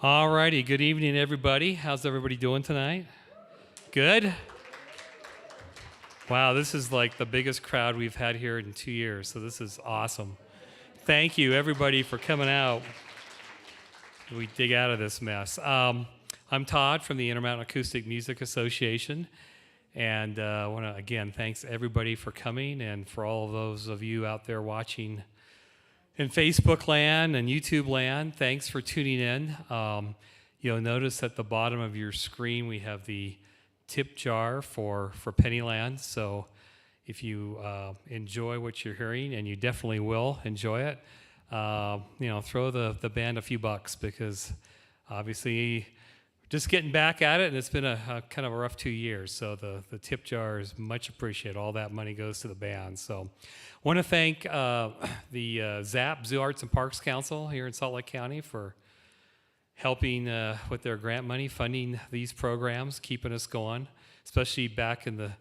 All righty. Good evening, everybody. How's everybody doing tonight? Good? Wow, this is like the biggest crowd we've had here in 2 years, so this is awesome. Thank you, everybody, for coming out. We dig out of this mess. I'm Todd from the Intermountain Acoustic Music Association, and I want to, again, thanks everybody for coming, and for all of those of you out there watching in Facebook land and YouTube land, thanks for tuning in. You'll notice at the bottom of your screen we have the tip jar for Pennyland. So if you enjoy what you're hearing, and you definitely will enjoy it, throw the band a few bucks, because obviously just getting back at it, and it's been a kind of a rough 2 years. So the tip jar is much appreciated. All that money goes to the band. So I want to thank the ZAP, Zoo Arts and Parks Council here in Salt Lake County, for helping with their grant money, funding these programs, keeping us going, especially back in the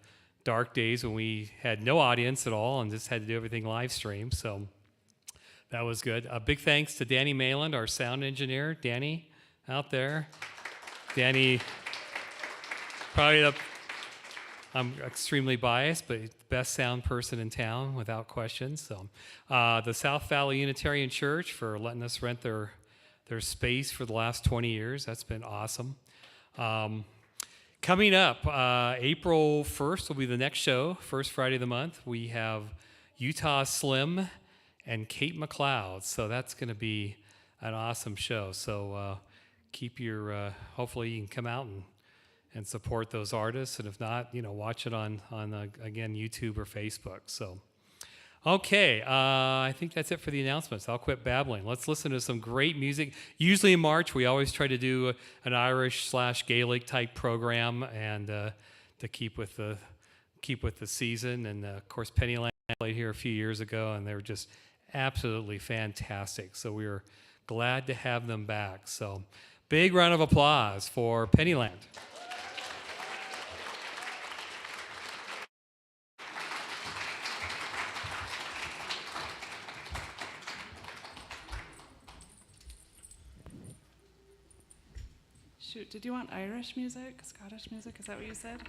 dark days when we had no audience at all and just had to do everything live stream. So that was good. A big thanks to Danny Mayland, our sound engineer. Danny, out there. Danny, probably I'm extremely biased, but best sound person in town, without question. So the South Valley Unitarian Church for letting us rent their space for the last 20 years. That's been awesome. Coming up, April 1st will be the next show, first Friday of the month. We have Utah Slim and Kate McLeod. So that's going to be an awesome show. So keep your, hopefully you can come out and support those artists. And if not, watch it on again, YouTube or Facebook. So, okay, I think that's it for the announcements. I'll quit babbling. Let's listen to some great music. Usually in March, we always try to do an Irish/Gaelic type program, and to keep with the season. And of course, Pennyland played here a few years ago, and they were just absolutely fantastic. So we were glad to have them back. So big round of applause for Pennyland. Shoot, did you want Irish music? Scottish music? Is that what you said?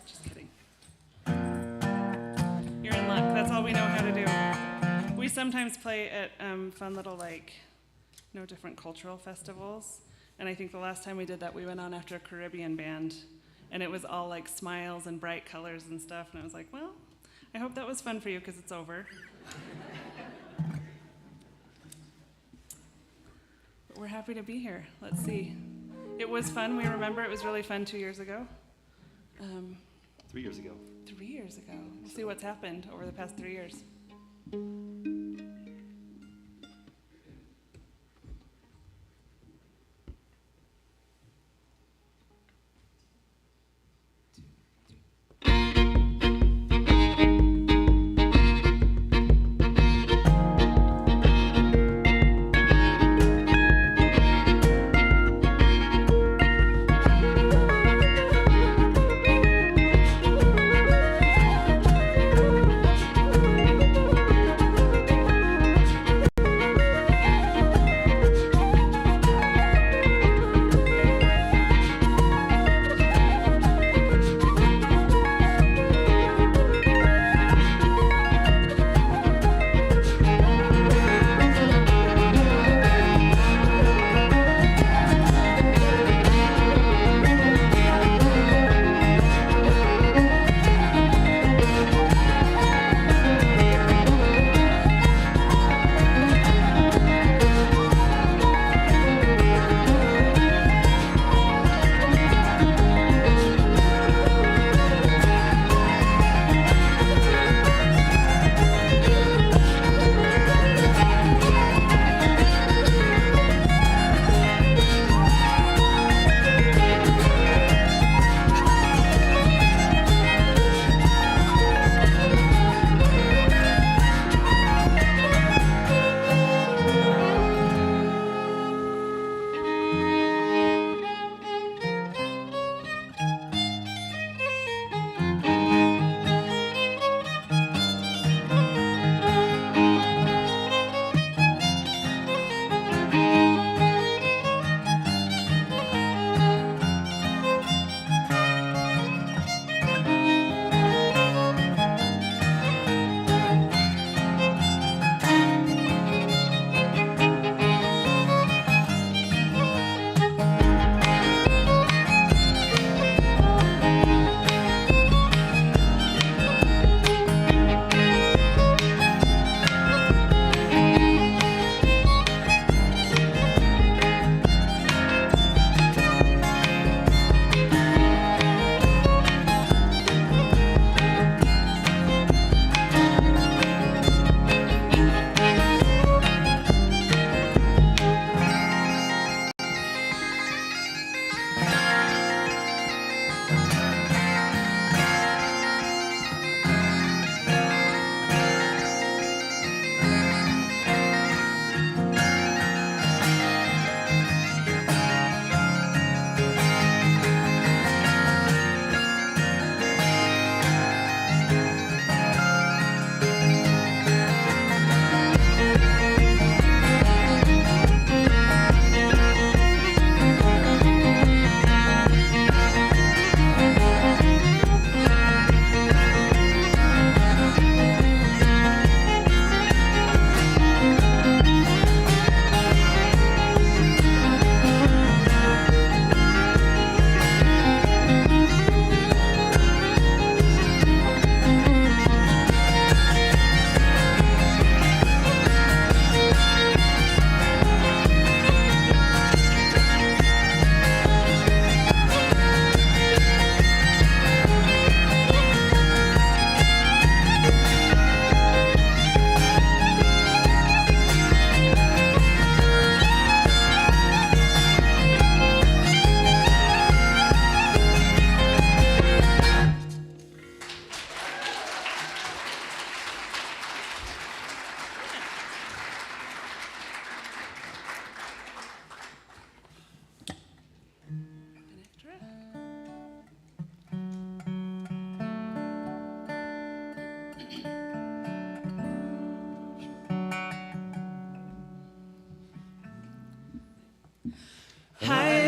Just kidding. You're in luck. That's all we know how to do. We sometimes play at fun little, different cultural festivals. And I think the last time we did that, we went on after a Caribbean band. And it was all like smiles and bright colors and stuff. And I was like, well, I hope that was fun for you, because it's over. But we're happy to be here. Let's see. It was fun. We remember it was really fun 2 years ago. 3 years ago. 3 years ago. We'll see what's happened over the past 3 years.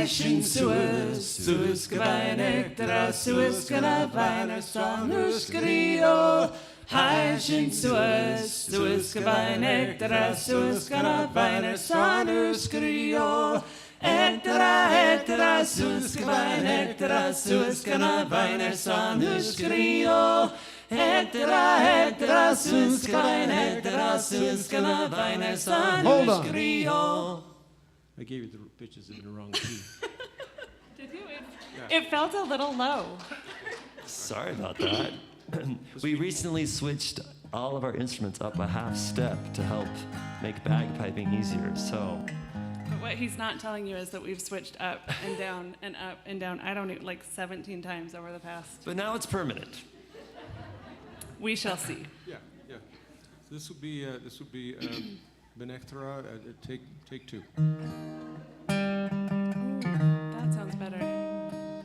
Heischen Suez, Suez Gebeine, der Suez Gebeine, Sonus Grio. Heischen Suez, Suez Gebeine, der Suez Gebeine, Sonus Grio. Etera, Suez Gebeine, der Suez Gebeine, Sonus Grio. Etera, Suez Gebeine, der Suez Gebeine, Sonus Grio. I gave you the pitches in the wrong key. Did you? It felt a little low. Sorry about that. We recently switched all of our instruments up a half step to help make bagpiping easier, so. But what he's not telling you is that we've switched up and down and up and down. I don't know, like 17 times over the past. But now it's permanent. We shall see. Yeah. So this would be Benectera, take two. That sounds better.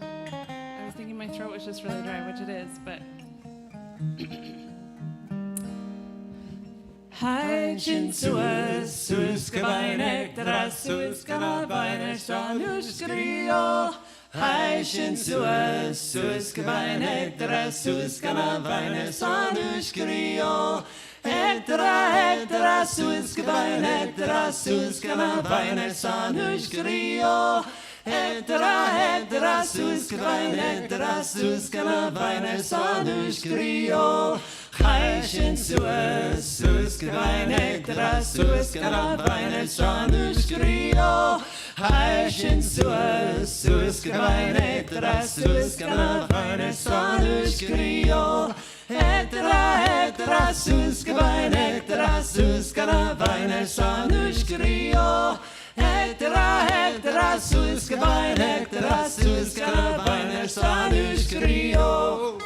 I was thinking my throat was just really dry, which it is, but. Heischen Suez, Suez Gebeine, der Suez Gebeine, Sonus Grio. Heischen Suez, Suez Gebeine, der Suez Gebeine, Sonus Grio. Etera, Suez Gebeine, der Suez Gebeine, Sonus Grio. Etera, Suez Gebeine, der Suez Gebeine, Sonus Grio. Heischen Suez, Suez Gebeine, der Suez Gebeine, Sonus Grio. Heischen Suez, Suez Gebeine, der Suez Gebeine, Sonus Grio. Etera, Suez Gebeine, der Suez Gebeine, Sonus Grio. Etera, Suez Gebeine, der Suez Gebeine, Sonus Grio.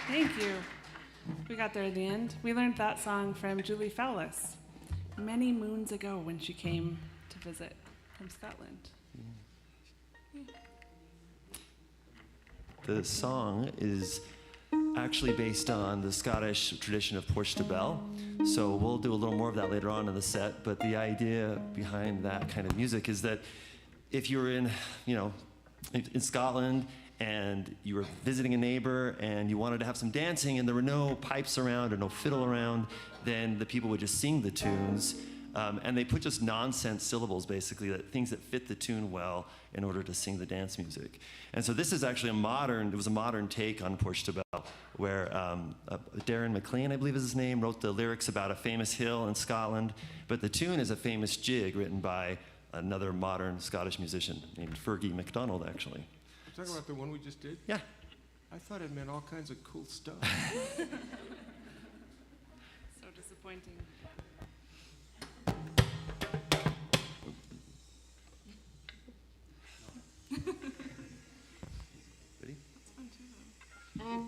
Thank you. We got there at the end. We learned that song from Julie Fowlis many moons ago when she came to visit from Scotland. The song is actually based on the Scottish tradition of Porch to Bell. So we'll do a little more of that later on in the set, but the idea behind that kind of music is that if you were in Scotland and you were visiting a neighbor and you wanted to have some dancing and there were no pipes around or no fiddle around, then the people would just sing the tunes. And they put just nonsense syllables, basically, things that fit the tune well in order to sing the dance music. And so this is actually it was a modern take on Porch to Bell, where Darren McLean, I believe is his name, wrote the lyrics about a famous hill in Scotland, but the tune is a famous jig written by another modern Scottish musician named Fergie MacDonald, actually. talking about the one we just did? Yeah. I thought it meant all kinds of cool stuff. So disappointing. Ready? It's fun too, though.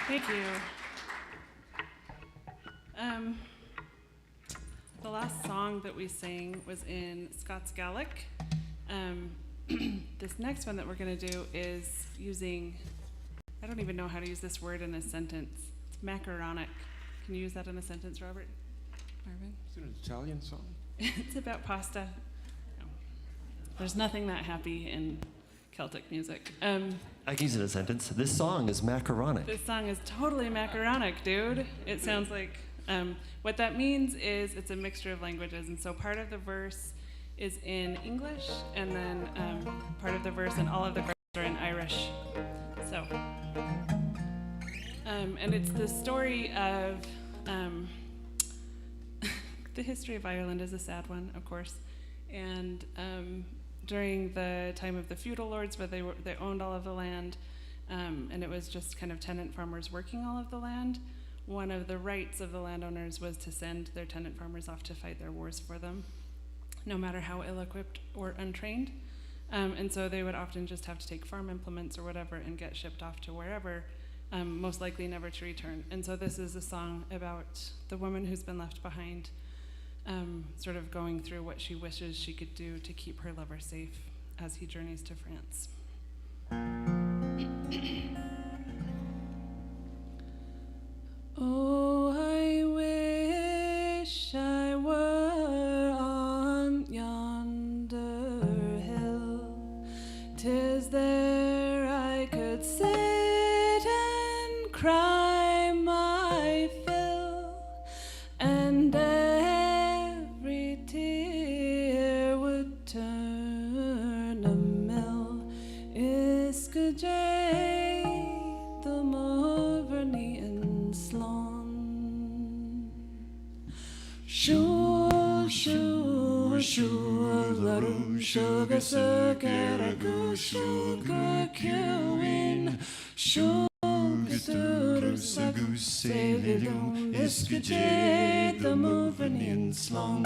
Thank you. The last song that we sang was in Scots Gaelic. This next one that we're going to do is using, I don't even know how to use this word in a sentence. It's macaronic. Can you use that in a sentence, Robert? Marvin? Is it an Italian song? It's about pasta. No. There's nothing that happy in Celtic music. I can use it in a sentence. This song is macaronic. This song is totally macaronic, dude. It sounds like, what that means is it's a mixture of languages, and so part of the verse is in English, and then part of the verse and all of the verses are in Irish. So, and it's the story of, the history of Ireland is a sad one, of course, and during the time of the feudal lords, where they owned all of the land, and it was just kind of tenant farmers working all of the land. one of the rights of the landowners was to send their tenant farmers off to fight their wars for them, no matter how ill-equipped or untrained. And so they would often just have to take farm implements or whatever and get shipped off to wherever, most likely never to return. And so this is a song about the woman who's been left behind, sort of going through what she wishes she could do to keep her lover safe as he journeys to France. Oh, I wish I were on yonder hill. 'Tis there I could sit and cry my fill, and every tear would turn a mill. Iscajay, the Movernian Slon. Shul, shul, shul, larum, sugar, sugar, sugar, queuing. Shul, guturu, sagu, saililum, iscajay, the Movernian Slon.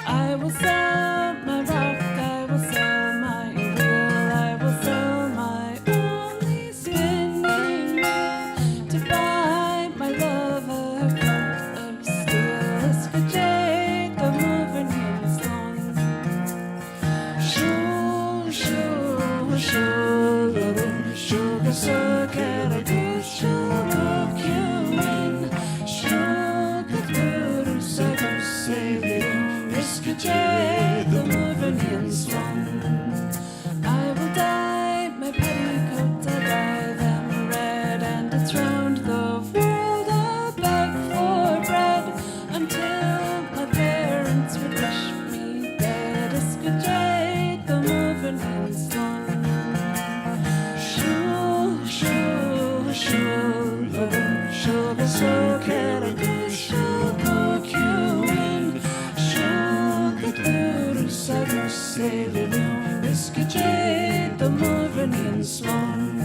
I will sell my rock, I will sell my wheel, I will sell my only spinning wheel to buy my love a coat of steel. Iscajay, the Movernian Slon. Shul, shul, shul, larum, sugar, sugar, sugar, queuing. Shul, guturu, sagu, saililum, Iscajay, the Movernian Slon. I will dye my petticoats, I'll dye them red, and it's round the world I'll beg for bread until my parents would wish me dead. Iscajay, the Movernian Slon. Shul, shul, shul, larum, sugar, sugar, sugar, queuing. Shul, sagu, saililum, Iscajay, the Movernian Slon.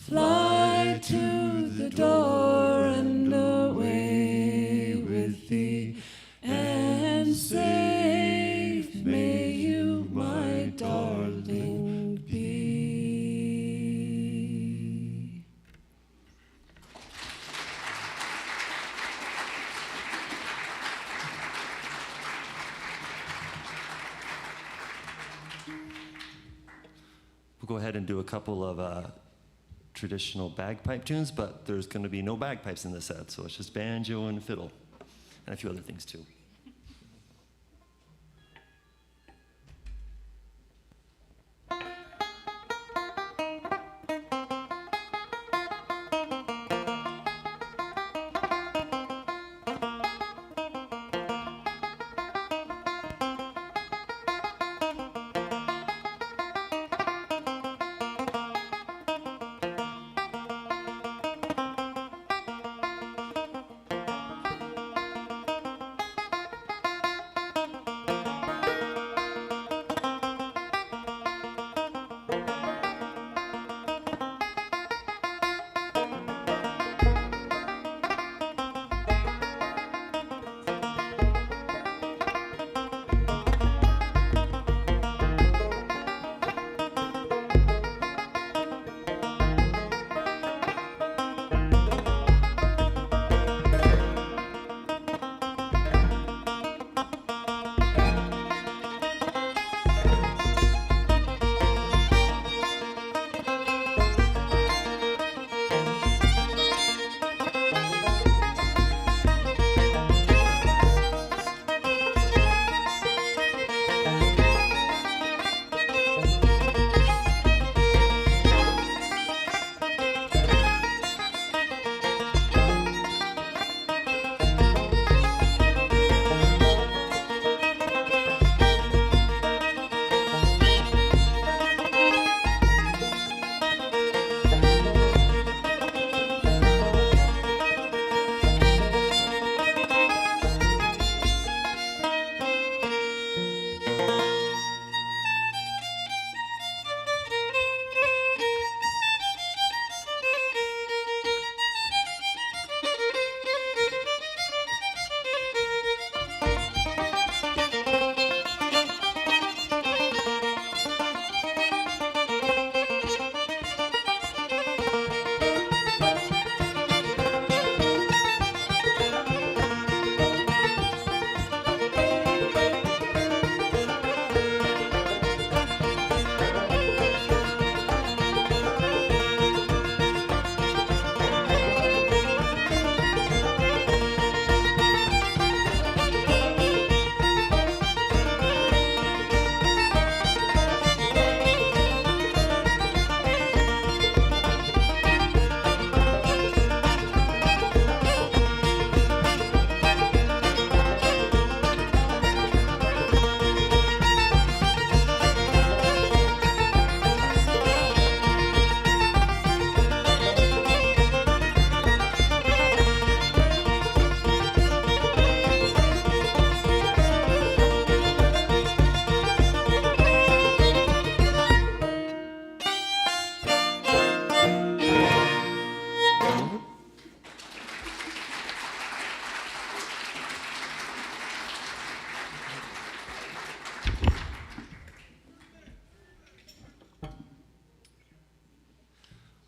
Fly to the door and away with go ahead and do a couple of traditional bagpipe tunes, but there's going to be no bagpipes in the set, so it's just banjo and fiddle, and a few other things too.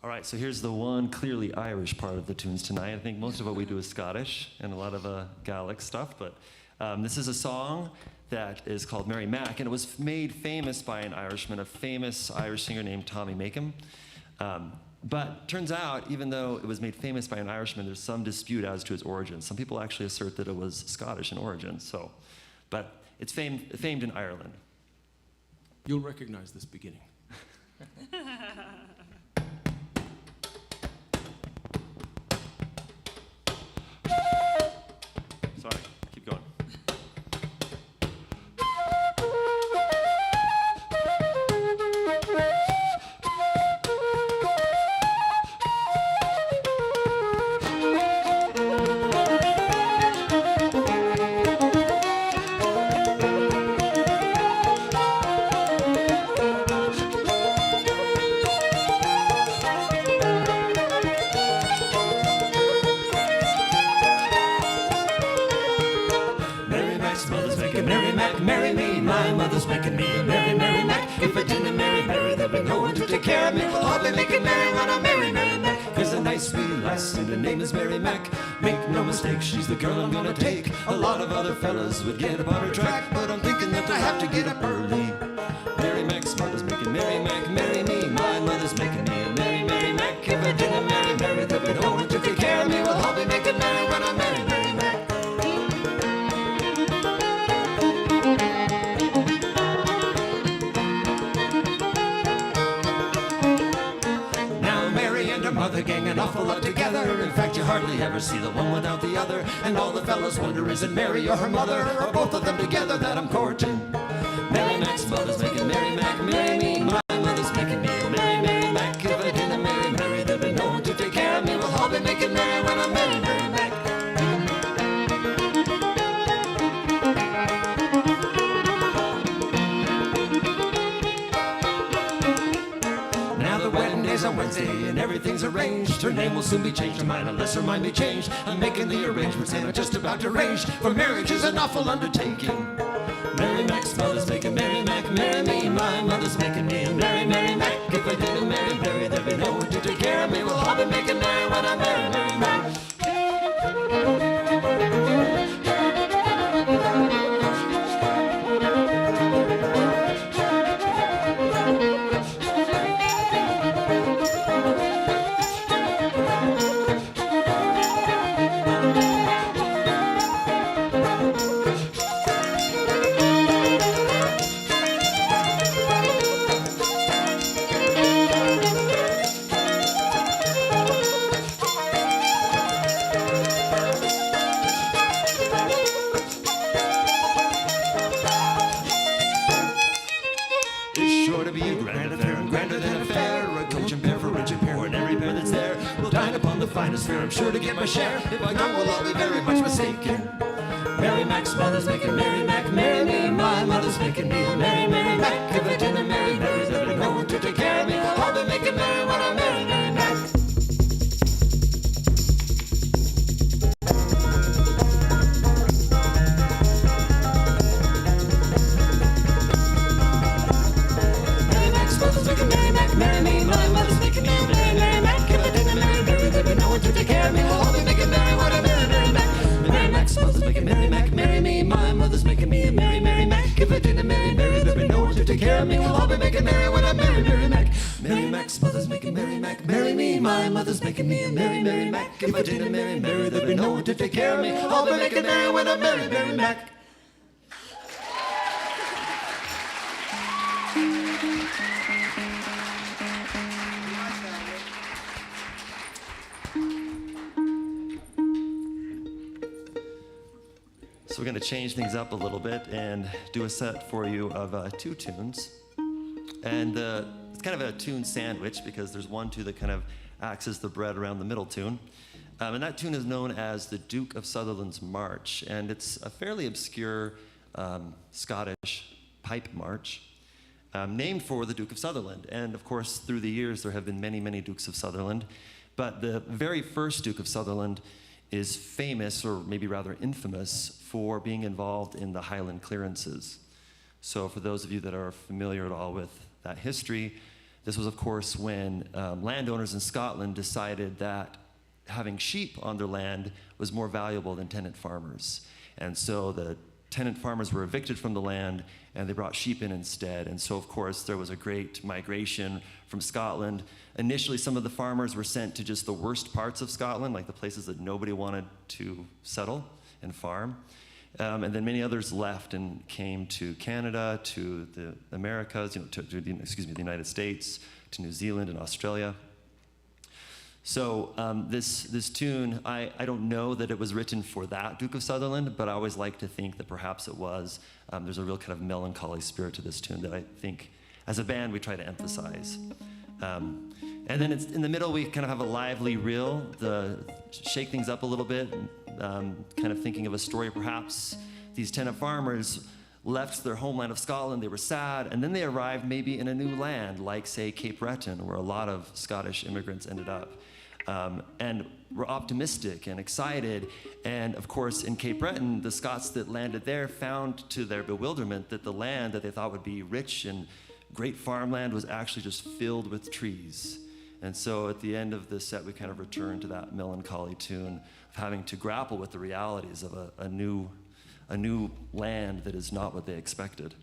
All right, so here's the one clearly Irish part of the tunes tonight. I think most of what we do is Scottish and a lot of Gaelic stuff, but this is a song that is called Mary Mac, and it was made famous by an Irishman, a famous Irish singer named Tommy Makem. But turns out, even though it was made famous by an Irishman, there's some dispute as to its origin. Some people actually assert that it was Scottish in origin, but it's famed in Ireland. You'll recognize this beginning. Sorry, keep going. Marry me, my mother's making me a Mary, Mary Mac. If I didn't marry Mary, there'd be no one to take care of me. We'll hardly make it merry when I marry Mary Mac. Cause a nice wee lass and her name is Mary Mac. Make no mistake, she's the girl I'm gonna take. A lot of other fellas would get upon her track, but I'm thinking that I have to get up early. Mary Mac's mother's making Mary Mac, marry me. an awful lot together. In fact, you hardly ever see the one without the other. And all the fellas wonder, is it Mary or her mother, or both of them together that I'm courting? Mary Mac's mother's making Mary Mac marry me. My mother's making me a Mary, Mary Mac. If I didn't marry Mary, there'd be no one to take care of me. We'll all be making Mary when I'm Mary, Mary Mac. Now the wedding day's on Wednesday and everything's arranged. Her name will soon be changed to mine unless her mind be changed. I'm making the arrangements and I'm just about to arrange, for marriage is an awful undertaking. Mary Mac's mother's making Mary Mac marry me. My mother's making me a Mary, Mary Mac. If I didn't marry Mary, there'd be no one to take care of me. We'll all be making Mary when I'm Mary, Mary Mac. Finest fare, I'm sure to get my share. If I don't, we'll all be very much mistaken. Mary Mac's mother's making Mary Mac marry me. My mother's making me a Mary, Mary Mac. If I didn't marry Mary, there'd be no one to take care of me. I'll be making Mary when I'm Mary, Mary Mac. Mary Mac's mother's making Mary Mac marry me. My mother's making me a Mary, Mary Mac. If I didn't marry Mary, there'd be no one to take care of me. We'll all be making Mary when I'm Mary, Mary Mac. Mary Mac's mother's making Mary Mac marry me. My mother's making me a Mary, Mary Mac. If I didn't marry Mary, there'd be no one to take care of me. We'll all be making Mary when I'm Mary, Mary Mac. Mary Mac's mother's making Mary Mac marry me. My mother's making me a Mary, Mary Mac. If I didn't marry Mary, there'd be no one to take care of me. I'll be making Mary when I'm Mary, Mary Mac. So we're going to change things up a little bit and do a set for you of two tunes. And it's kind of a tune sandwich because there's one tune that kind of acts as the bread around the middle tune. And that tune is known as the Duke of Sutherland's March. And it's a fairly obscure Scottish pipe march named for the Duke of Sutherland. And of course, through the years, there have been many, many Dukes of Sutherland. But the very first Duke of Sutherland is famous, or maybe rather infamous, for being involved in the Highland clearances. So for those of you that are familiar at all with that history, this was, of course, when landowners in Scotland decided that having sheep on their land was more valuable than tenant farmers. And so the tenant farmers were evicted from the land, and they brought sheep in instead. And so, of course, there was a great migration from Scotland. Initially, some of the farmers were sent to just the worst parts of Scotland, like the places that nobody wanted to settle and farm. And then many others left and came to Canada, to the Americas, to the United States, to New Zealand and Australia. So this tune, I don't know that it was written for that Duke of Sutherland, but I always like to think that perhaps it was. There's a real kind of melancholy spirit to this tune that I think, as a band, we try to emphasize. And then it's in the middle, we kind of have a lively reel, shake things up a little bit, kind of thinking of a story. Perhaps these tenant farmers left their homeland of Scotland, they were sad, and then they arrived maybe in a new land, like, say, Cape Breton, where a lot of Scottish immigrants ended up. And were optimistic and excited. And of course, in Cape Breton, the Scots that landed there found to their bewilderment that the land that they thought would be rich and great farmland was actually just filled with trees. And so at the end of this set, we kind of return to that melancholy tune of having to grapple with the realities of a new land that is not what they expected.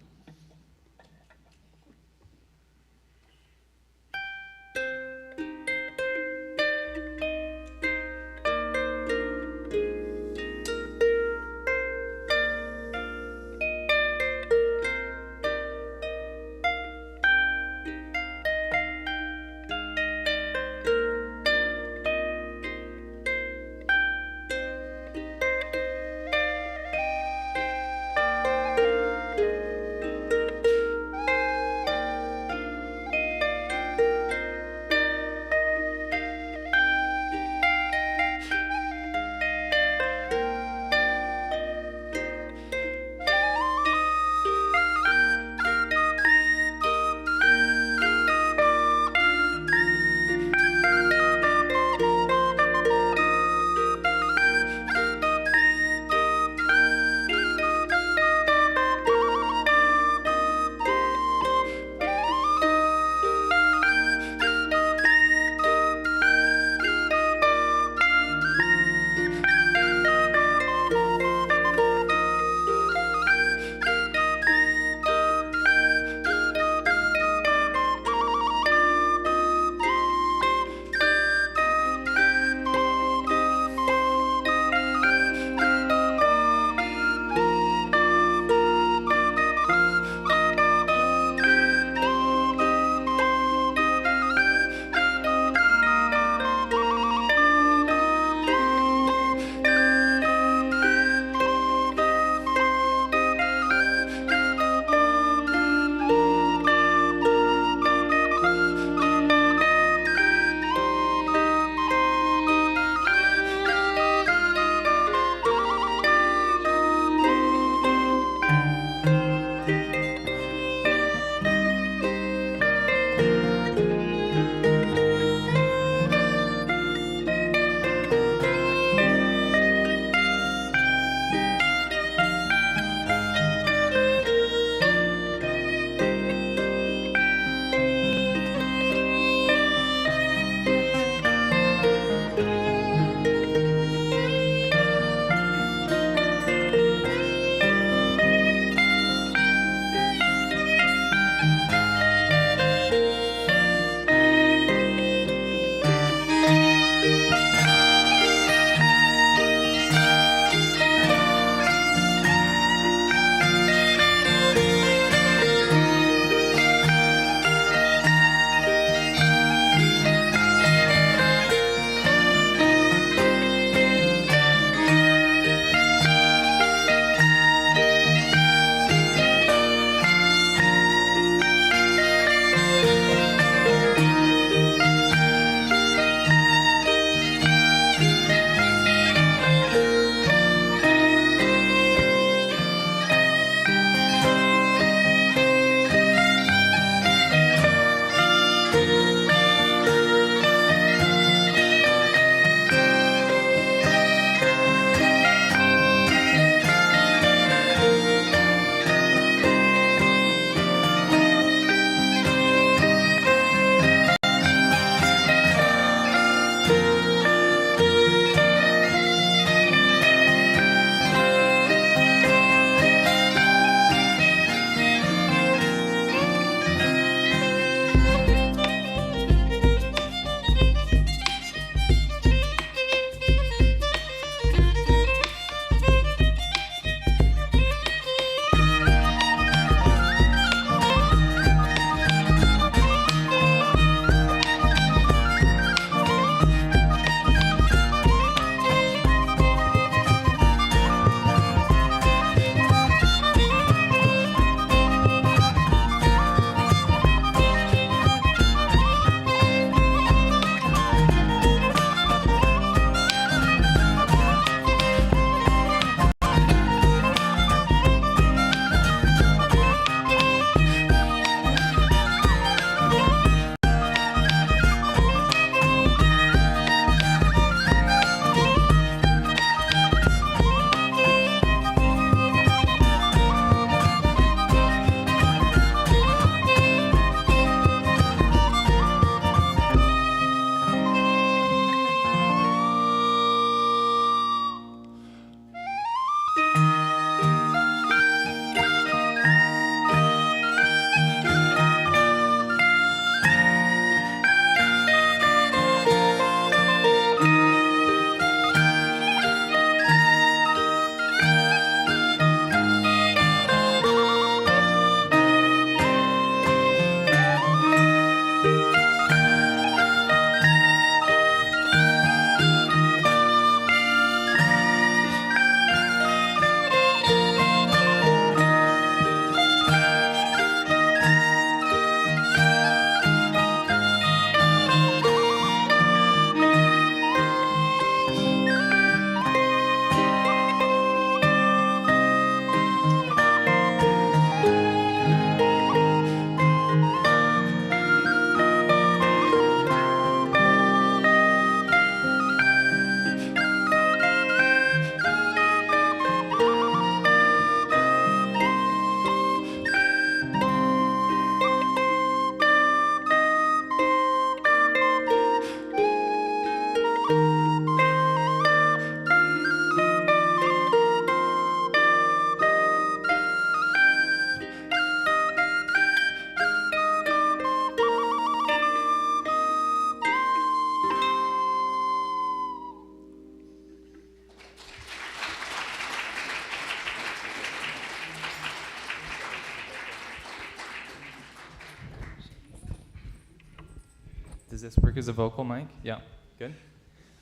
Does this work as a vocal mic? Yeah, good.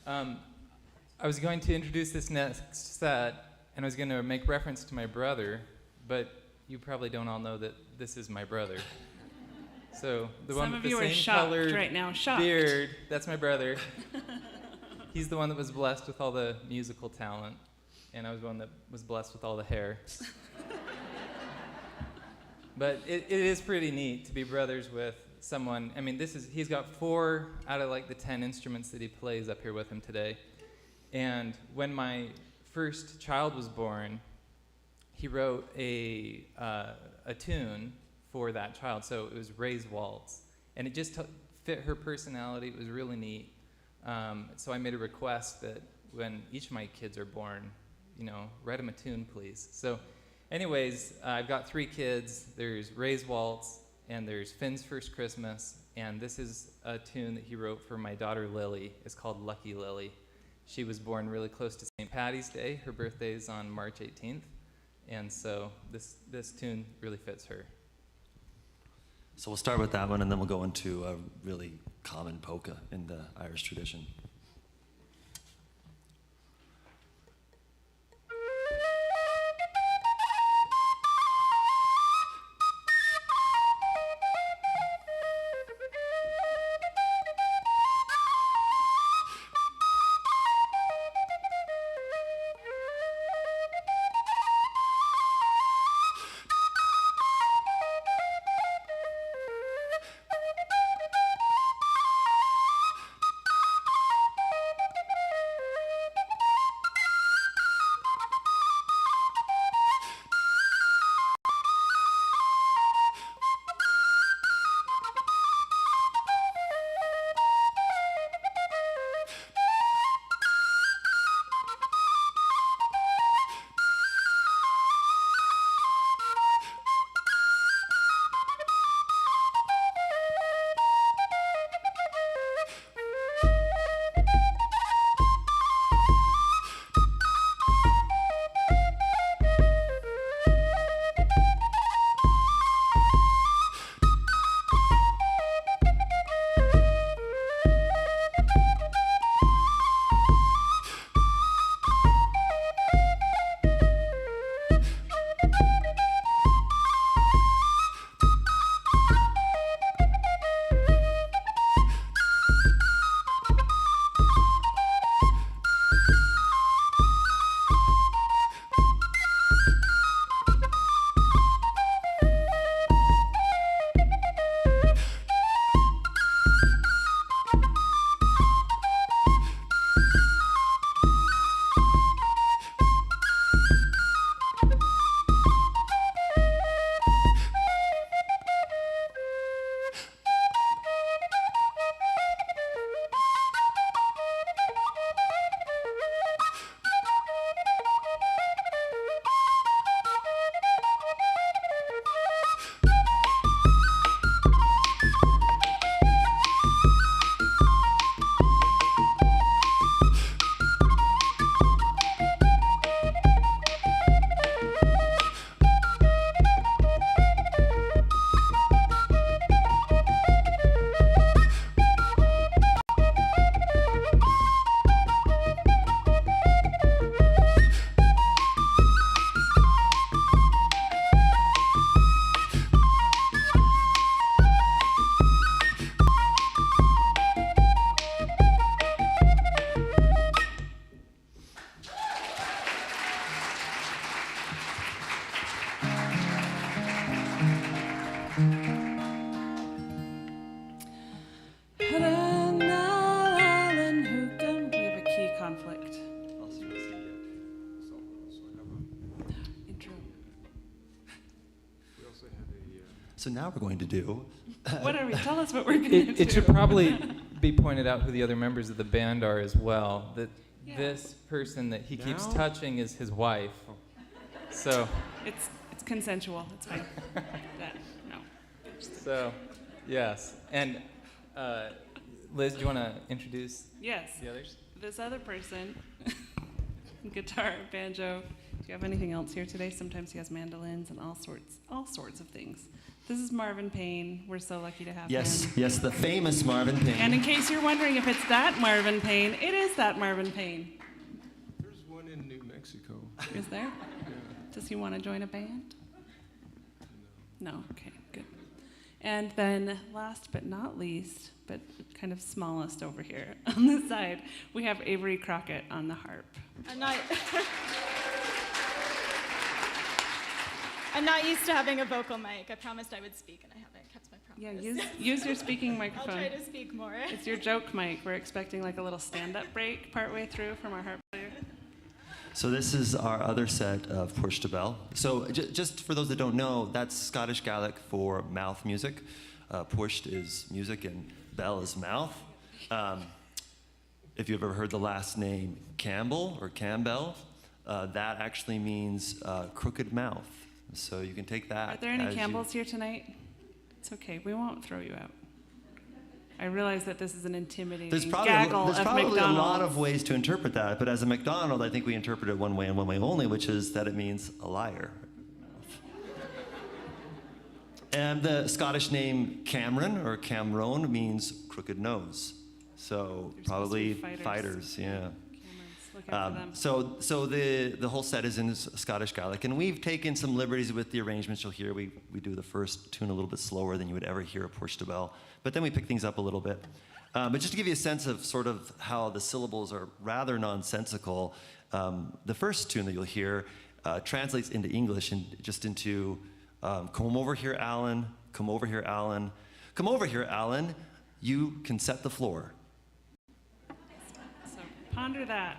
I was going to introduce this next set, and I was going to make reference to my brother, but you probably don't all know that this is my brother. So the one with the same colored right now, shocked. beard, that's my brother. He's the one that was blessed with all the musical talent, and I was the one that was blessed with all the hair. But it is pretty neat to be brothers with someone. I mean, he's got 4 out of like the 10 instruments that he plays up here with him today. And when my first child was born, he wrote a tune for that child. So it was Ray's Waltz. And it just fit her personality. It was really neat. So I made a request that when each of my kids are born, write them a tune, please. So anyways, I've got 3 kids. There's Ray's Waltz, and there's Finn's First Christmas. And this is a tune that he wrote for my daughter Lily. It's called Lucky Lily. She was born really close to St. Patty's Day. Her birthday is on March 18th. And so this tune really fits her. So we'll start with that one, and then we'll go into a really common polka in the Irish tradition. So now we're going to do... What are we? Tell us what we're going to do. It should probably be pointed out who the other members of the band are as well. That this person that he keeps touching is his wife. So... It's consensual. It's fine. No. So, yes. And Liz, do you want to introduce Yes. the others? This other person, guitar, banjo. Do you have anything else here today? Sometimes he has mandolins and all sorts of things. This is Marvin Payne. We're so lucky to have Yes, him. yes, the famous Marvin Payne. And in case you're wondering if it's that Marvin Payne, it is that Marvin Payne. There's one in New Mexico. Is there? Yeah. Does he want to join a band? No? Okay, good. And then last but not least, but kind of smallest over here on the side, we have Avery Crockett on the harp. I'm not used to having a vocal mic. I promised I would speak, and I haven't kept my promise. Yeah, use your speaking I'll microphone. try to speak more. It's your joke mic. We're expecting like a little stand-up break partway through from our harp player. So this is our other set of Push to Bell. So just for those that don't know, that's Scottish Gaelic for mouth music. Pushed is music and bell is mouth. If you've ever heard the last name Campbell or Campbell, that actually means crooked mouth. So you can take that. Are there any as you- Campbells here tonight? It's okay. We won't throw you out. I realize that this is an intimidating There's probably, gaggle there's of probably a McDonald's. lot of ways to interpret that, but as a McDonald, I think we interpret it one way and one way only, which is that it means a liar. And the Scottish name Cameron or Camrone means crooked nose. So They're probably supposed to be fighters, yeah. Cameron's. Look out for them. So the whole set is in Scottish Gaelic, and we've taken some liberties with the arrangements. You'll hear we do the first tune a little bit slower than you would ever hear a Push to Bell, but then we pick things up a little bit. But just to give you a sense of sort of how the syllables are rather nonsensical, the first tune that you'll hear translates into English and just into come over here, Alan. Come over here, Alan. Come over here, Alan. You can set the floor. So ponder that.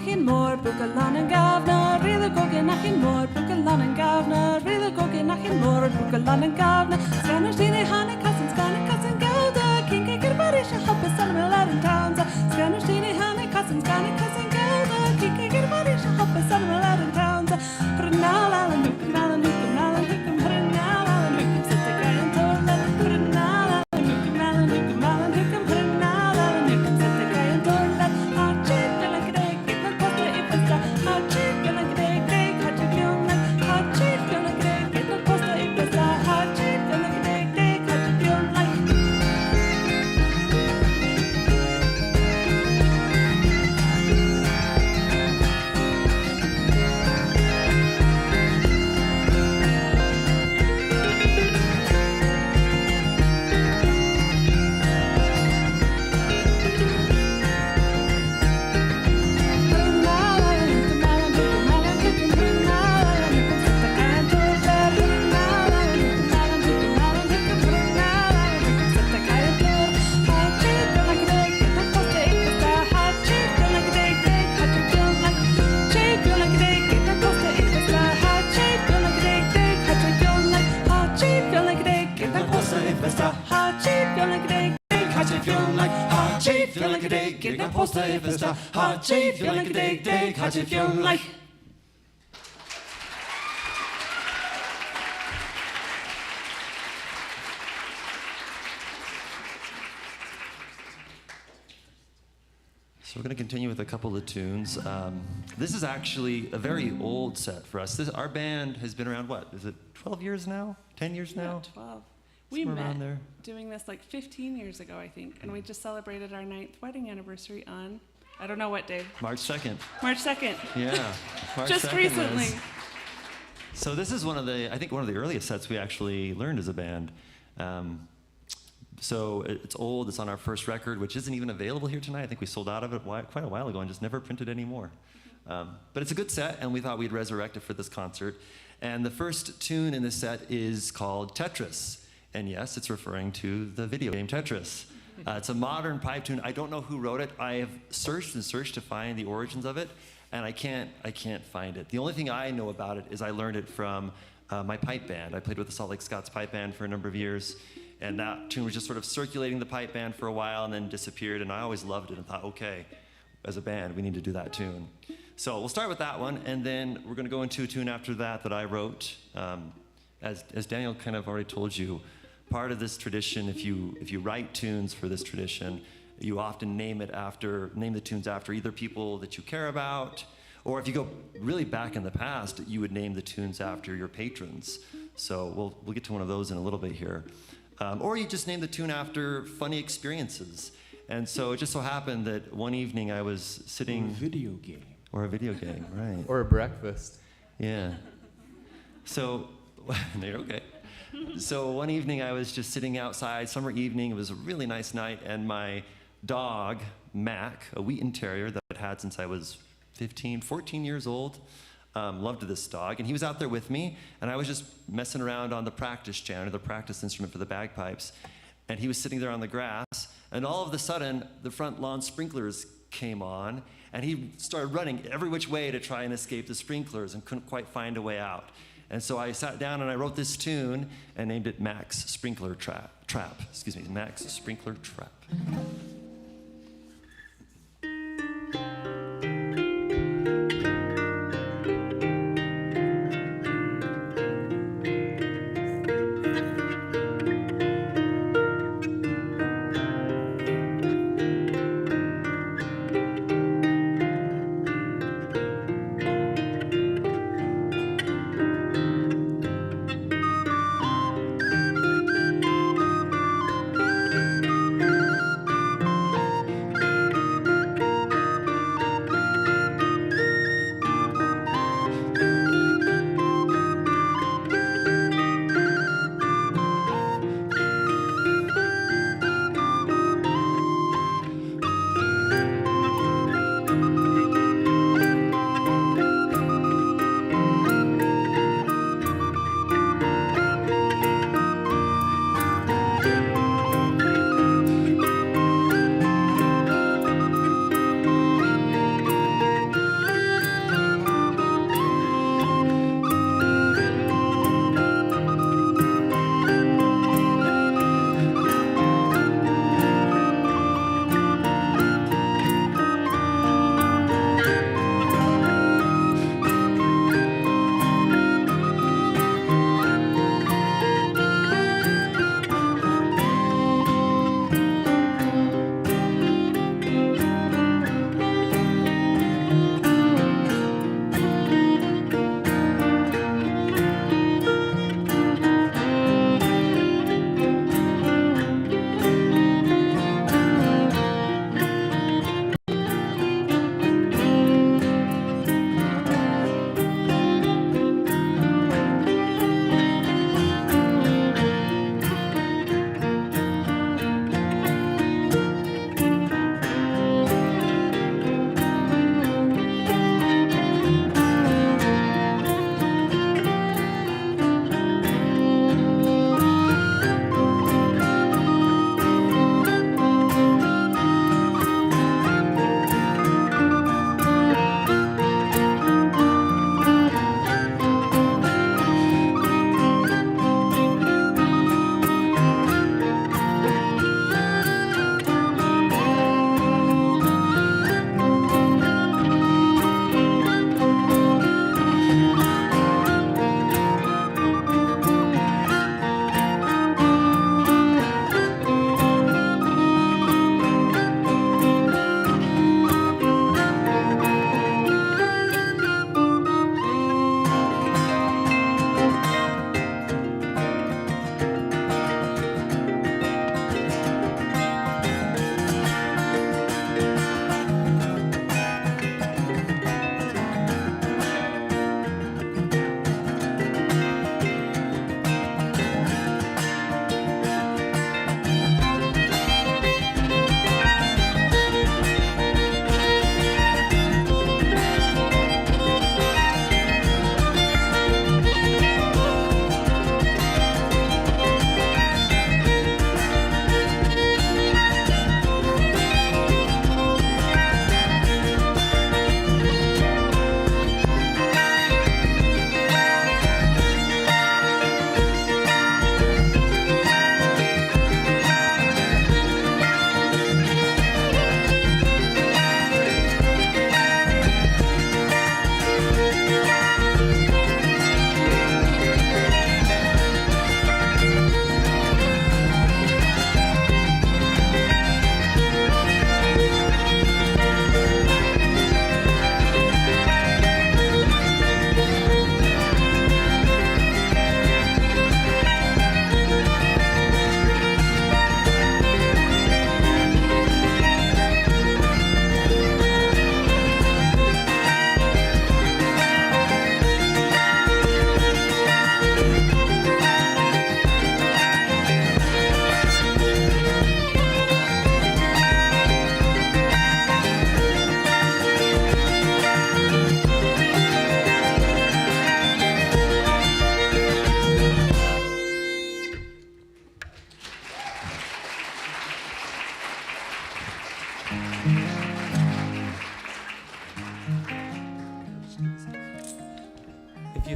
nachin mor, bugalan and gavna, really goggin nachin mor, bugalan and gavna, really goggin nachin mor, bugalan and gavna, Scanish dine hane cousin, Scanish cousin gauda, King Kikir Barisha, Hoppa Salma Latin Towns, Scanish dine hane cousin, Scanish cousin gauda, King Kikir Barisha, Hoppa Salma Latin Towns, Pernal Alan, Nukum Alan, Nukum Alan, Nukum Pernal Alan, Nukum Sita Gayan Torla, Pernal Alan, Nukum Alan, Nukum Alan, Nukum Pernal Alan, Nukum Sita Gayan Torla, Hachit, Galakadek, Get the Costa Ipasta, Hachit, Galakadek, Hachit, Yonlak, Hachit, Galakadek, Get the Costa Ipasta, Hachit, Galakadek, Hachit, Yonlak. So we're going to continue with a couple of tunes. This is actually a very old set for us. Our band has been around, what, is it 12 years now? 10 years now? Yeah, 12. We Somewhere met around there. doing this like 15 years ago, I think, and we just celebrated our 9th wedding anniversary on, I don't know what day, March 2nd. March 2nd. Yeah. March Just 2nd recently. was- So this is one of the earliest sets we actually learned as a band. So it's old, it's on our first record, which isn't even available here tonight. I think we sold out of it quite a while ago and just never printed anymore. But it's a good set, and we thought we'd resurrect it for this concert. And the first tune in this set is called Tetris. And yes, it's referring to the video game Tetris. It's a modern pipe tune. I don't know who wrote it. I have searched and searched to find the origins of it, and I can't find it. The only thing I know about it is I learned it from my pipe band. I played with the Salt Lake Scots pipe band for a number of years, and that tune was just sort of circulating the pipe band for a while and then disappeared, and I always loved it and thought, okay, as a band, we need to do that tune. So we'll start with that one, and then we're going to go into a tune after that I wrote. As Daniel kind of already told you, part of this tradition, if you write tunes for this tradition, you often name the tunes after either people that you care about, or if you go really back in the past, you would name the tunes after your patrons. So we'll get to one of those in a little bit here. Or you just name the tune after funny experiences. And so it just so happened that one evening I was sitting... Or a video game, right. Or a breakfast. Yeah. So, okay. So one evening I was just sitting outside, summer evening, it was a really nice night, and my dog, Mac, a Wheaton Terrier that I'd had since I was 14 years old, loved this dog, and he was out there with me, and I was just messing around on the practice channel, the practice instrument for the bagpipes, and he was sitting there on the grass, and all of a sudden, the front lawn sprinklers came on, and he started running every which way to try and escape the sprinklers and couldn't quite find a way out. And so I sat down and I wrote this tune and named it Mac's Sprinkler Trap. Mac's Sprinkler Trap.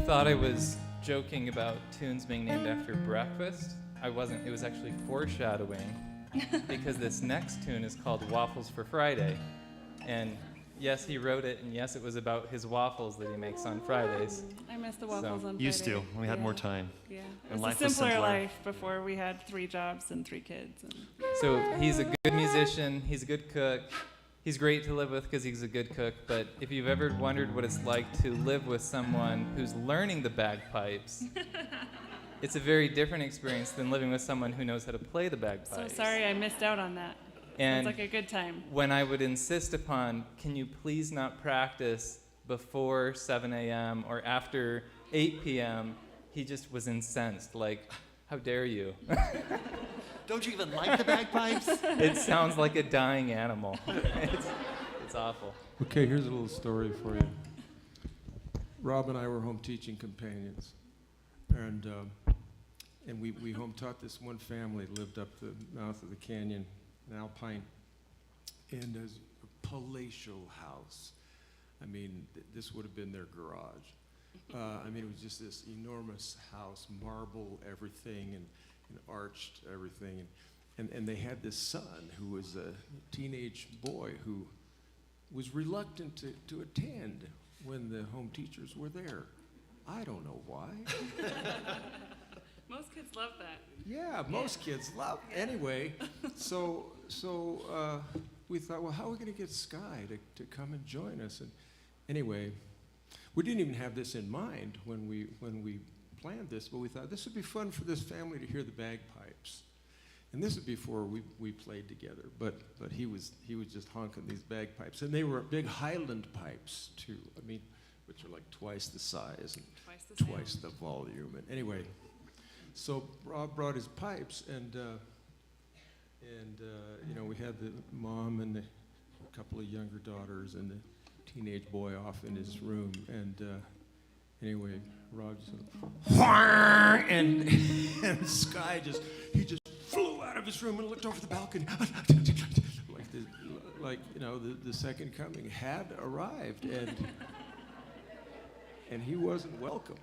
thought I was joking about tunes being named after breakfast. I wasn't. It was actually foreshadowing because this next tune is called Waffles for Friday. And yes, he wrote it, and yes, it was about his waffles that he makes on Fridays. I miss the waffles on Used Friday. to, when we had more time. Yeah, it And was a life was simpler simpler. life before we had 3 jobs and 3 kids. And So he's a good musician, he's a good cook, he's great to live with because he's a good cook, but if you've ever wondered what it's like to live with someone who's learning the bagpipes, it's a very different experience than living with someone who knows how to play the bagpipes. so sorry I missed out on that. And Sounds like a good time. when I would insist upon, can you please not practice before 7 a.m. or after 8 p.m., he just was incensed, like, how dare you? Don't you even like the bagpipes? It sounds like a dying animal. It's awful. Okay, here's a little story for you. Rob and I were home teaching companions, and we home taught this one family lived up the mouth of the canyon in Alpine, and there's a palatial house. I mean, this would have been their garage. I mean, it was just this enormous house, marble everything, and arched everything. And they had this son who was a teenage boy who was reluctant to attend when the home teachers were there. I don't know why. Most kids love that. Yeah, most kids love. Anyway, so we thought, well, how are we going to get Sky to come and join us? And anyway, we didn't even have this in mind when we planned this, but we thought this would be fun for this family to hear the bagpipes. And this is before we played together, but he was just honking these bagpipes, and they were big Highland pipes too. I mean, which are like twice the size and twice the volume. And anyway, so Rob brought his pipes, and we had the mom and a couple of younger daughters and the teenage boy off in his room, and anyway, Rob just and Sky just flew out of his room and looked over the balcony like the second coming had arrived, and he wasn't welcome.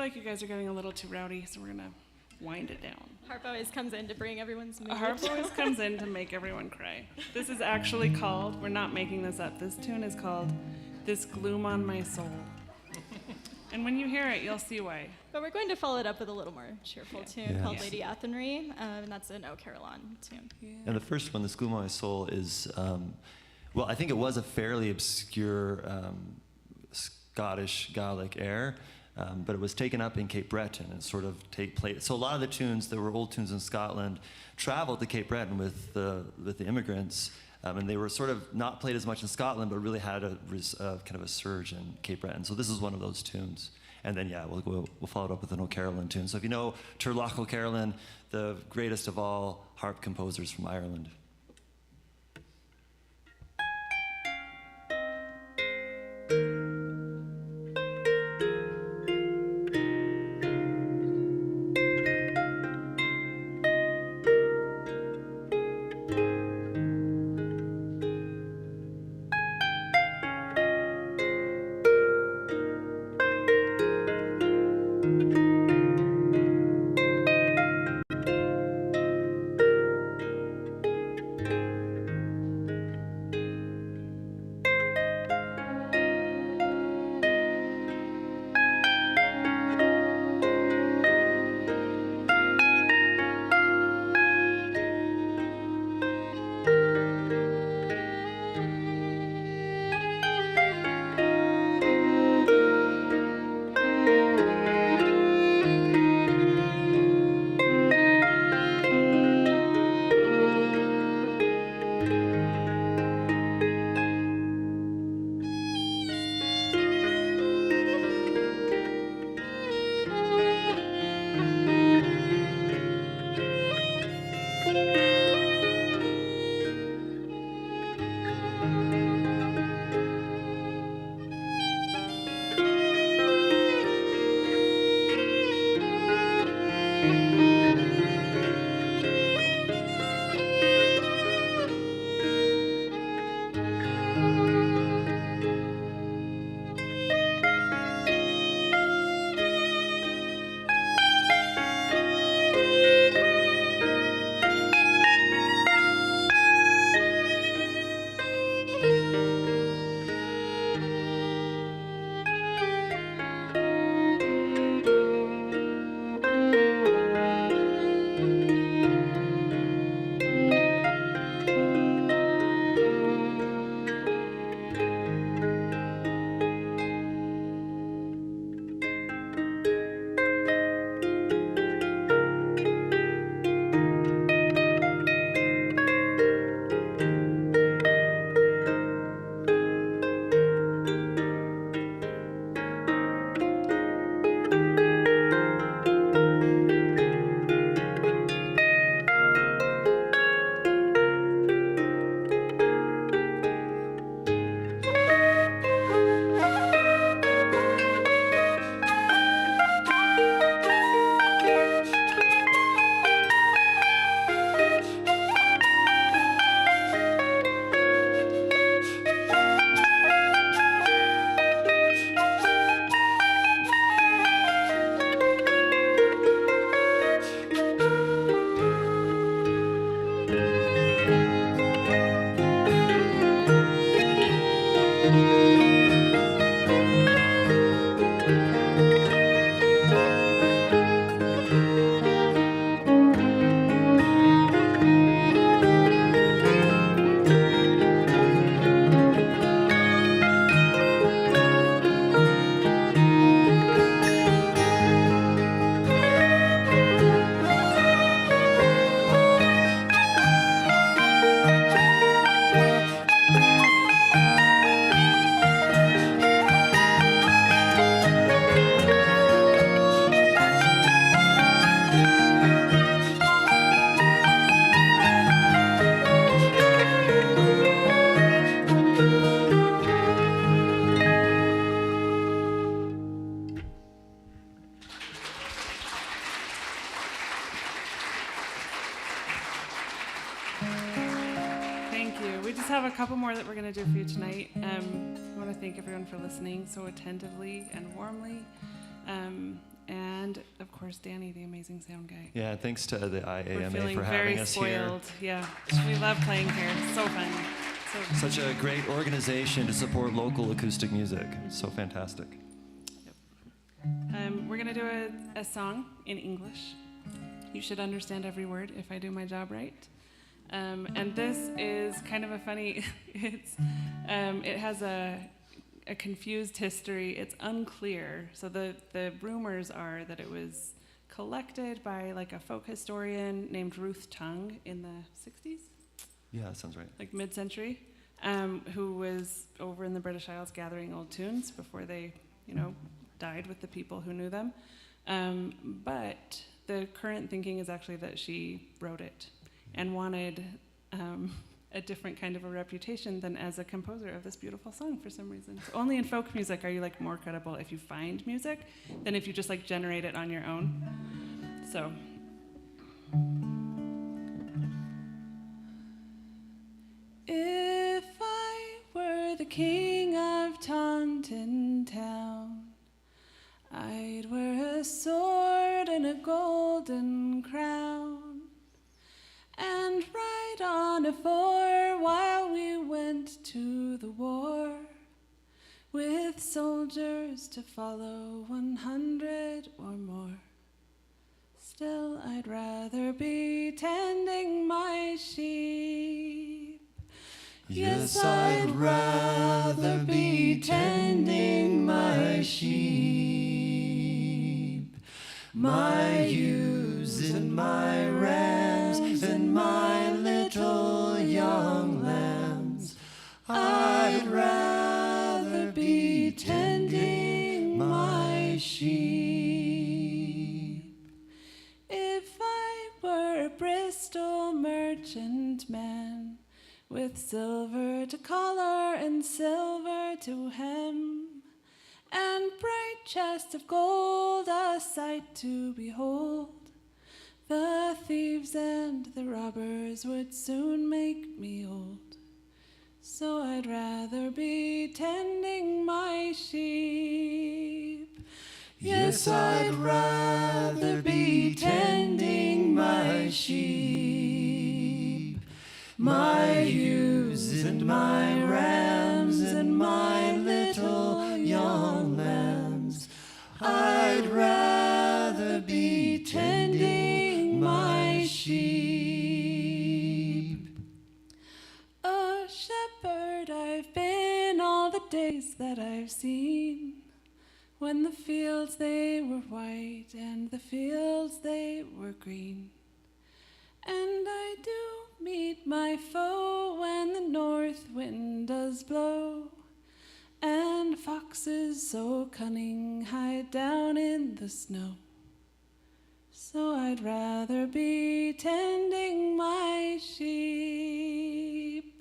like you guys are getting a little too rowdy, so we're gonna wind it down. Harp always comes in to bring everyone's mood. A harp always comes in to make everyone cry. This is actually called, we're not making this up, this tune is called This Gloom on My Soul. And when you hear it, you'll see why. But we're going to follow it up with a little more cheerful tune Yeah. called Yeah. Lady Athenry, and that's an O Carillon tune. And the first one, "The Gloom on My Soul," is, well, I think it was a fairly obscure Scottish Gaelic air, but it was taken up in Cape Breton and sort of place. So a lot of the tunes that were old tunes in Scotland traveled to Cape Breton with the immigrants, and they were sort of not played as much in Scotland, but really had a kind of a surge in Cape Breton. So this is one of those tunes. And then, yeah, we'll follow it up with an O'Carolan tune. So if you know Turlough O'Carolan, the greatest of all harp composers from Ireland. just have a couple more that we're going to do for you tonight. I want to thank everyone for listening so attentively and warmly. and of course Danny, the amazing sound guy. Yeah, thanks to the We're IAMA feeling for very having us spoiled. Yeah, we love playing here. So fun. So here. Such a great organization to support local acoustic music. So fantastic. We're gonna do a song in English. You should understand every word if I do my job right. And this is kind of a funny. It has a confused history. It's unclear. So the rumors are that it was collected by like a folk historian named Ruth Tongue in the 60s, Yeah, that sounds right. like mid-century, who was over in the British Isles gathering old tunes before they, died with the people who knew them. But the current thinking is actually that she wrote it and wanted a different kind of a reputation than as a composer of this beautiful song for some reason. So only in folk music are you like more credible if you find music than if you just like generate it on your own. So. If I were the king of Taunton town, I'd wear a sword and a golden crown, and ride on a four while we went to the war, with soldiers to follow 100 or more. Still, I'd rather be tending my sheep. Yes, I'd rather be tending my sheep, my ewes and my rams and my little young lambs. I'd rather be tending my sheep. If I were a Bristol merchant man, with silver to collar and silver to hem, and bright chests of gold, a sight to behold, the thieves and the robbers would soon make me old. So I'd rather be tending my sheep. Yes, I'd rather be tending my sheep, my ewes and my rams and my little young lambs. I'd rather be tending my sheep. A shepherd I've been all the days that I've seen, when the fields they were white and the fields they were green. And I do meet my foe when the north wind does blow, and foxes so cunning hide down in the snow. So I'd rather be tending my sheep.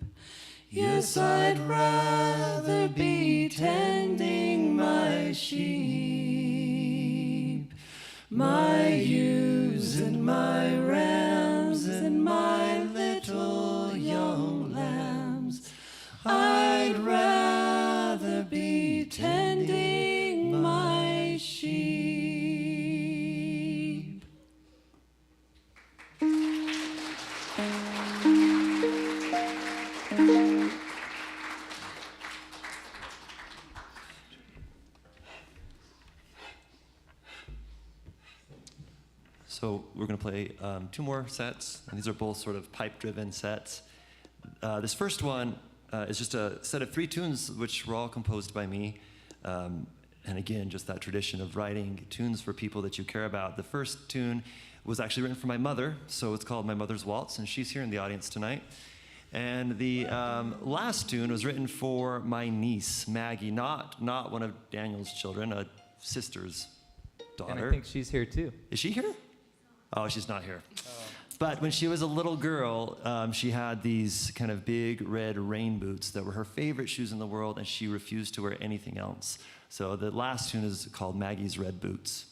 Yes, I'd rather be tending my sheep, my ewes and my rams and my little young lambs. I'd rather be tending my sheep. So we're going to play two more sets, and these are both sort of pipe-driven sets. This first one is just a set of 3 tunes, which were all composed by me. And again, just that tradition of writing tunes for people that you care about. The first tune was actually written for my mother, so it's called My Mother's Waltz, and she's here in the audience tonight. And the last tune was written for my niece, Maggie, not one of Daniel's children, a sister's daughter. And I think she's here too. Is she here? Oh, she's not here. But when she was a little girl, she had these kind of big red rain boots that were her favorite shoes in the world, and she refused to wear anything else. So the last tune is called Maggie's Red Boots.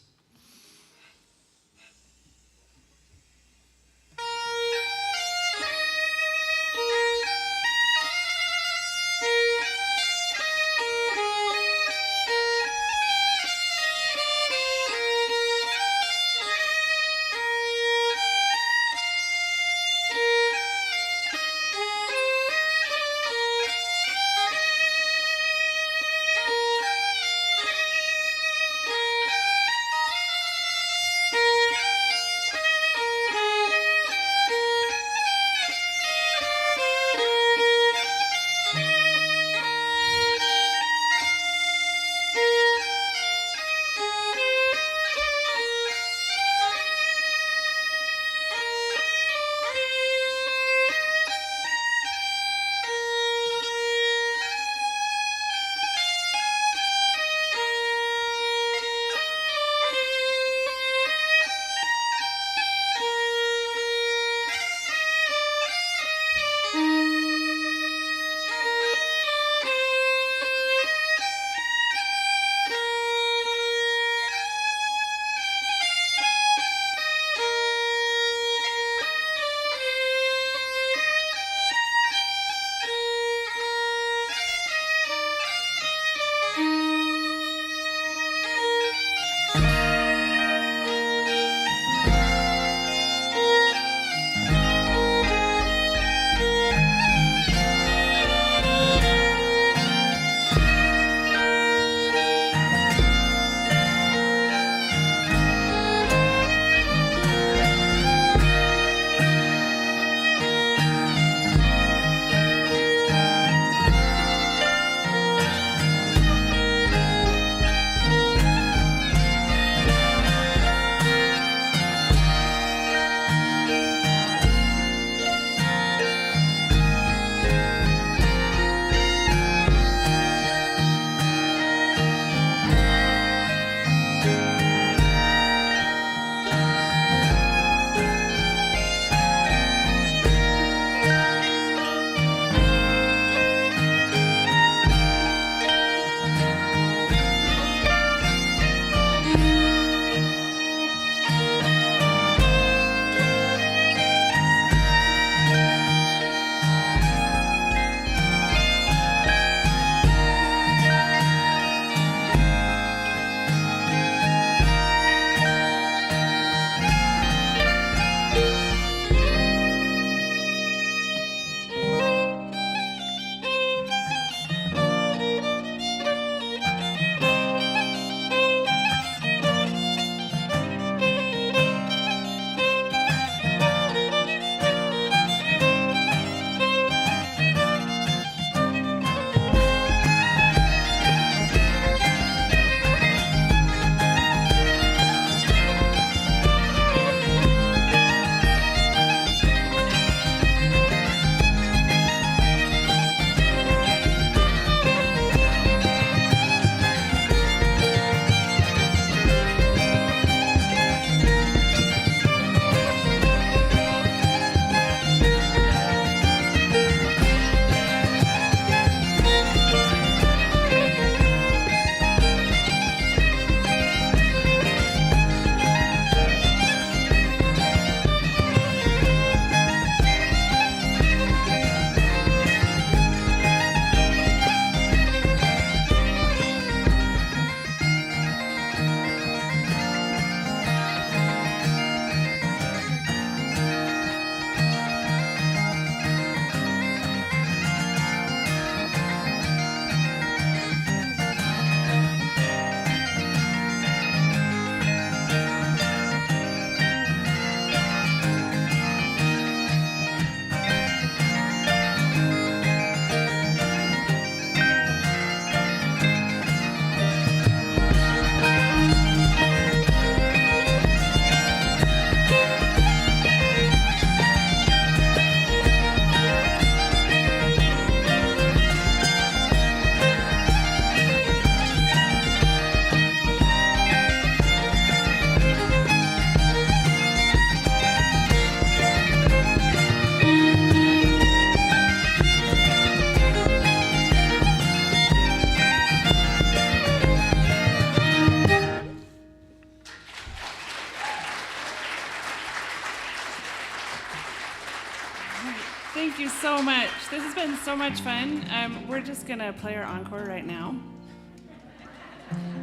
much. This has been so much fun. We're just gonna play our encore right now.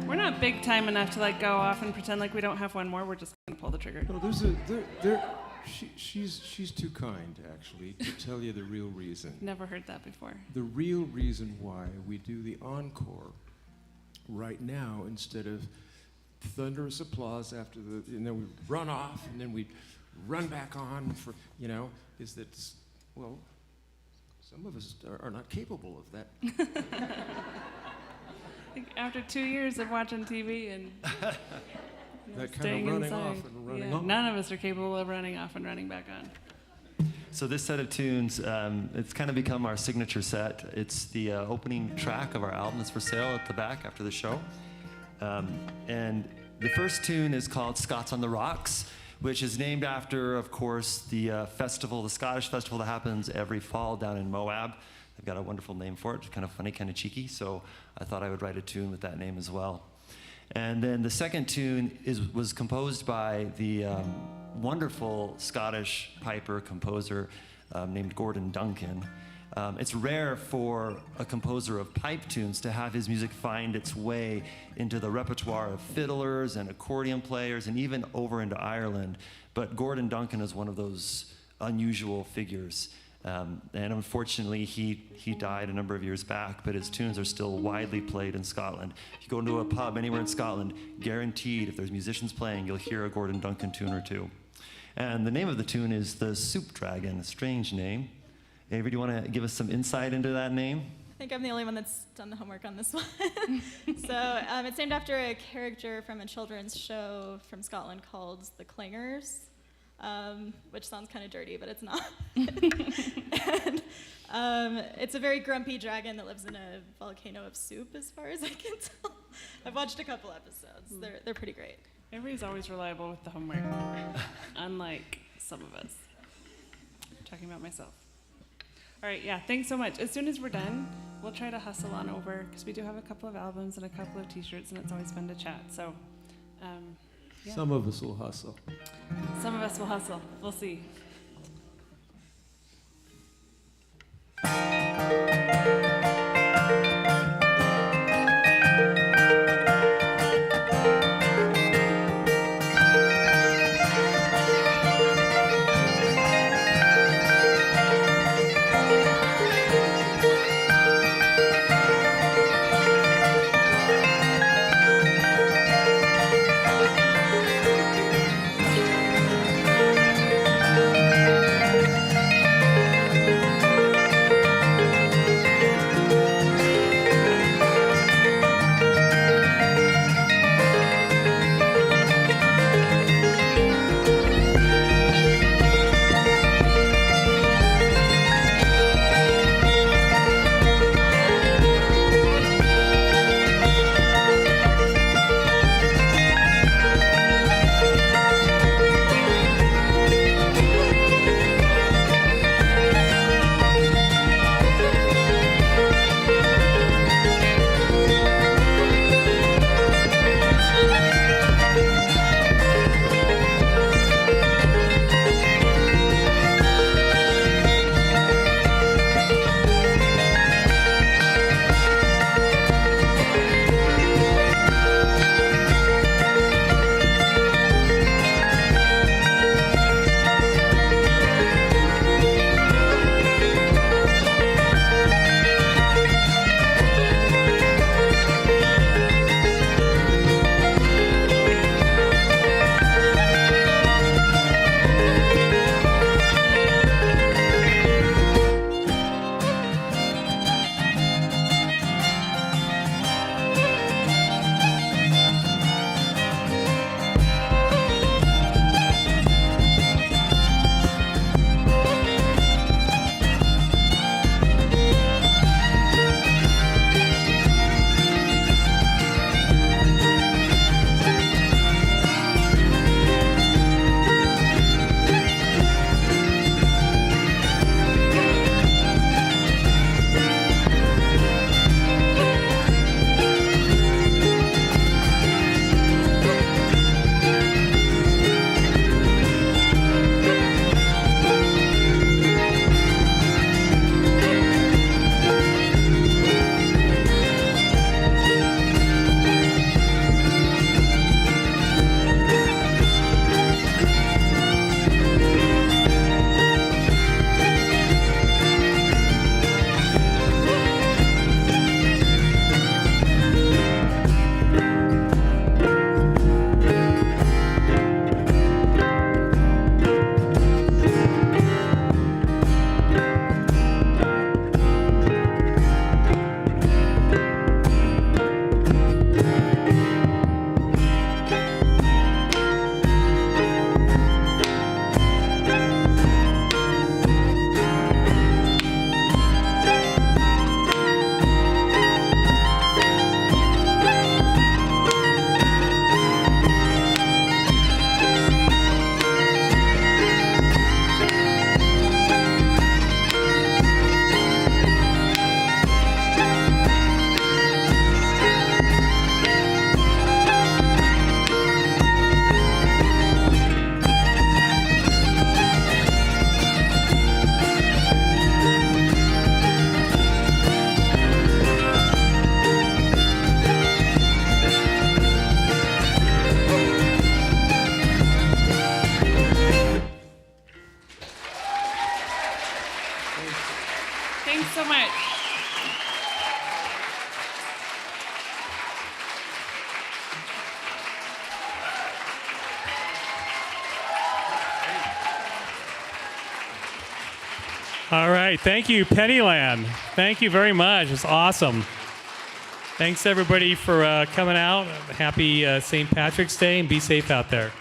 We're not big time enough to like go off and pretend like we don't have one more. We're just gonna pull the trigger. No, she's too kind, actually, to tell you the real reason. Never heard that before. The real reason why we do the encore right now instead of thunderous applause after and then we run off and then we run back on for, is that, well, some of us are not capable of that. After 2 years of watching TV and That kind staying of running inside, off and running on. none of us are capable of running off and running back on. So this set of tunes, it's kind of become our signature set. It's the opening track of our album that's for sale at the back after the show. And the first tune is called Scots on the Rocks, which is named after, of course, the festival, the Scottish festival that happens every fall down in Moab. They've got a wonderful name for it. It's kind of funny, kind of cheeky, so I thought I would write a tune with that name as well. And then the second tune was composed by the wonderful Scottish piper composer named Gordon Duncan. It's rare for a composer of pipe tunes to have his music find its way into the repertoire of fiddlers and accordion players and even over into Ireland. But Gordon Duncan is one of those unusual figures. And unfortunately, he died a number of years back, but his tunes are still widely played in Scotland. If you go into a pub anywhere in Scotland, guaranteed, if there's musicians playing, you'll hear a Gordon Duncan tune or two. And the name of the tune is The Soup Dragon, a strange name. Avery, do you want to give us some insight into that name? I think I'm the only one that's done the homework on this one. So it's named after a character from a children's show from Scotland called The Clangers, which sounds kind of dirty, but it's not. And it's a very grumpy dragon that lives in a volcano of soup, as far as I can tell. I've watched a couple episodes. They're pretty great. Avery's always reliable with the homework, unlike some of us. I'm talking about myself. All right, yeah, thanks so much. As soon as we're done, we'll try to hustle on over, because we do have a couple of albums and a couple of t-shirts, and it's always fun to chat. So, yeah. Some of us will hustle. Some of us will hustle. We'll see. Thanks so much. All right. Thank you, Pennyland. Thank you very much. It's awesome. Thanks, everybody, for coming out. Happy St. Patrick's Day, and be safe out there.